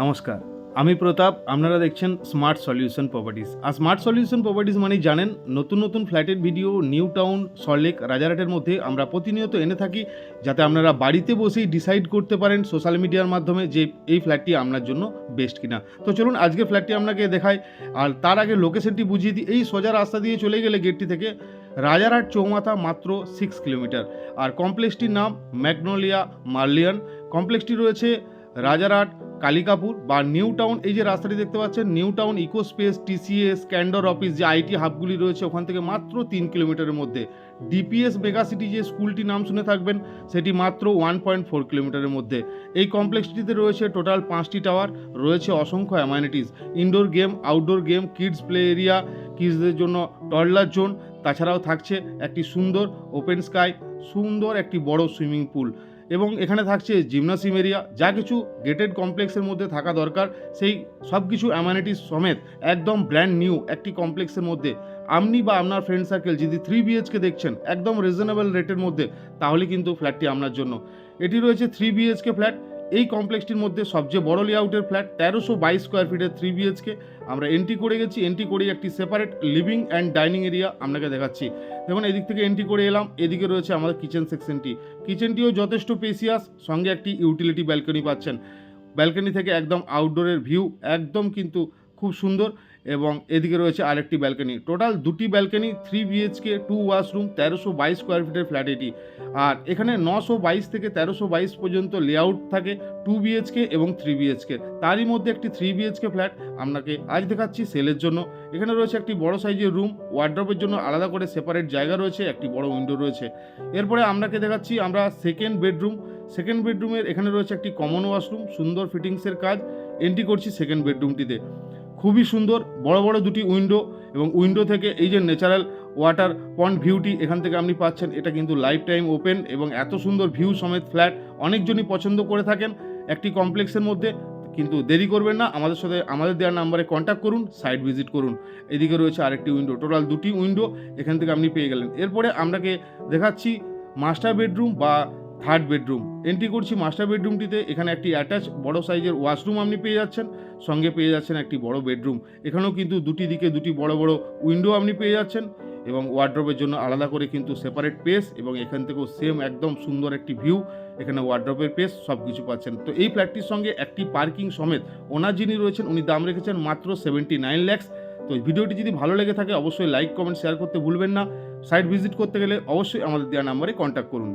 নমস্কার, আমি প্রতাপ। আপনারা দেখছেন স্মার্ট সলিউশন প্রপার্টিজ। আর স্মার্ট সলিউশন প্রপার্টিজ মানেই জানেন নতুন নতুন ফ্ল্যাটের ভিডিও নিউ টাউন, সল্টলেক, রাজারহাটের মধ্যে আমরা প্রতিনিয়ত এনে থাকি, যাতে আপনারা বাড়িতে বসেই ডিসাইড করতে পারেন সোশ্যাল মিডিয়ার মাধ্যমে যে এই ফ্ল্যাটটি আপনার জন্য বেস্ট কিনা। তো চলুন আজকে ফ্ল্যাটটি আপনাকে দেখাই। আর তার আগে লোকেশনটি বুঝিয়ে দিই। এই সোজা রাস্তা দিয়ে চলে গেলে গেটটি থেকে রাজারহাট চৌমাথা মাত্র 6 কিলোমিটার। আর কমপ্লেক্সটির নাম ম্যাগনোলিয়া মার্লিয়ান। কমপ্লেক্সটি রয়েছে রাজারহাট, কালিকাপুর বা নিউ টাউন। এই যে রাস্তাটি দেখতে পাচ্ছেন, New Town Eco Space, TCS, Candor office, যে আইটি হাবগুলি রয়েছে ওখান থেকে মাত্র 3 কিলোমিটারের মধ্যে। ডিপিএস মেগাসিটি যে স্কুলটি নাম শুনে থাকবেন, সেটি মাত্র 1.4 কিলোমিটারের মধ্যে। এই কমপ্লেক্সটিতে রয়েছে টোটাল 5টি টাওয়ার, রয়েছে অসংখ্য amenities, indoor game, outdoor game, kids play area, কিডসদের জন্য টয়লার জোন, তাছাড়াও থাকছে একটি সুন্দর ওপেন স্কাই, সুন্দর একটি বড় সুইমিং পুল, এবং এখানে থাকছে জিমনাসিয়াম এরিয়া। যা কিছু গেটেড কমপ্লেক্সের মধ্যে থাকা দরকার সেই সব কিছু অ্যামানিটিস সমেত একদম ব্র্যান্ড নিউ একটি কমপ্লেক্সের মধ্যে আপনি বা আপনার ফ্রেন্ড সার্কেল যদি 3 বিএইচকে দেখছেন একদম রিজনেবল রেটের মধ্যে, তাহলে কিন্তু ফ্ল্যাটটি আপনার জন্য। এটি রয়েছে 3 বিএইচকে ফ্ল্যাট। এই কমপ্লেক্সটির মধ্যে সবচেয়ে বড় লেআউটের ফ্ল্যাট 1322 স্কোয়ার ফিটের 3 বিএইচকে। আমরা এন্ট্রি করে গেছি, এন্ট্রি করেই একটি separate living and dining area আপনাকে দেখাচ্ছি। দেখুন এদিক থেকে এন্ট্রি করে এলাম, এদিকে রয়েছে আমাদের কিচেন সেকশনটি। কিচেনটিও যথেষ্ট স্পেসিয়াস, সঙ্গে একটি ইউটিলিটি ব্যালকনি পাচ্ছেন। ব্যালকনি থেকে একদম আউটডোরের ভিউ একদম কিন্তু খুব সুন্দর, এবং এদিকে রয়েছে আরেকটি ব্যালকনি। টোটাল 2টি ব্যালকনি, 3 বিএইচকে, 2 ওয়াশরুম, 1322 স্কোয়ার ফিটের ফ্ল্যাট এটি। আর এখানে 922 থেকে 1322 পর্যন্ত লেআউট থাকে 2 বিএইচকে এবং 3 বিএইচকে। তারই মধ্যে একটি 3 বিএইচকে ফ্ল্যাট আপনাকে আজ দেখাচ্ছি সেলের জন্য। এখানে রয়েছে একটি বড় সাইজের রুম, ওয়ার্ড্রপের জন্য আলাদা করে সেপারেট জায়গা রয়েছে, একটি বড় উইন্ডো রয়েছে। এরপরে আপনাকে দেখাচ্ছি আমরা সেকেন্ড বেডরুম। সেকেন্ড বেডরুমের এখানে রয়েছে একটি কমন ওয়াশরুম, সুন্দর ফিটিংসের কাজ। এন্ট্রি করছি সেকেন্ড বেডরুমটিতে। খুবই সুন্দর বড় বড় দুটি উইন্ডো, এবং উইন্ডো থেকে এই যে ন্যাচারাল ওয়াটার পন্ড ভিউটি এখান থেকে আপনি পাচ্ছেন। এটা কিন্তু লাইফ টাইম ওপেন, এবং এত সুন্দর ভিউ সমেত ফ্ল্যাট অনেকজনই পছন্দ করে থাকেন একটি কমপ্লেক্সের মধ্যে। কিন্তু দেরি করবেন না, আমাদের সাথে আমাদের দেওয়ার নাম্বারে কন্ট্যাক্ট করুন, সাইট ভিজিট করুন। এদিকে রয়েছে আরেকটি উইন্ডো, টোটাল 2টি উইন্ডো এখান থেকে আপনি পেয়ে গেলেন। এরপরে আপনাকে দেখাচ্ছি মাস্টার বেডরুম বা থার্ড বেডরুম। এন্ট্রি করছি মাস্টার বেডরুমটিতে। এখানে একটি অ্যাটাচ বড় সাইজের ওয়াশরুম আপনি পেয়ে যাচ্ছেন, সঙ্গে পেয়ে যাচ্ছেন একটি বড় বেডরুম। এখানেও কিন্তু দুটি দিকে দুটি বড় বড় উইন্ডো আপনি পেয়ে যাচ্ছেন, এবং ওয়ার্ড্রপের জন্য আলাদা করে কিন্তু সেপারেট পেস, এবং এখান থেকেও সেম একদম সুন্দর একটি ভিউ। এখানে ওয়ার্ড্রপের পেস সব কিছু পাচ্ছেন। তো এই ফ্ল্যাটটির সঙ্গে একটি পার্কিং সমেত ওনার যিনি রয়েছেন উনি দাম রেখেছেন মাত্র 79 লাখ। তো ভিডিওটি যদি ভালো লেগে থাকে অবশ্যই লাইক, কমেন্ট, শেয়ার করতে ভুলবেন না। সাইট ভিজিট করতে গেলে অবশ্যই আমাদের দেওয়া নাম্বারে কন্ট্যাক্ট করুন।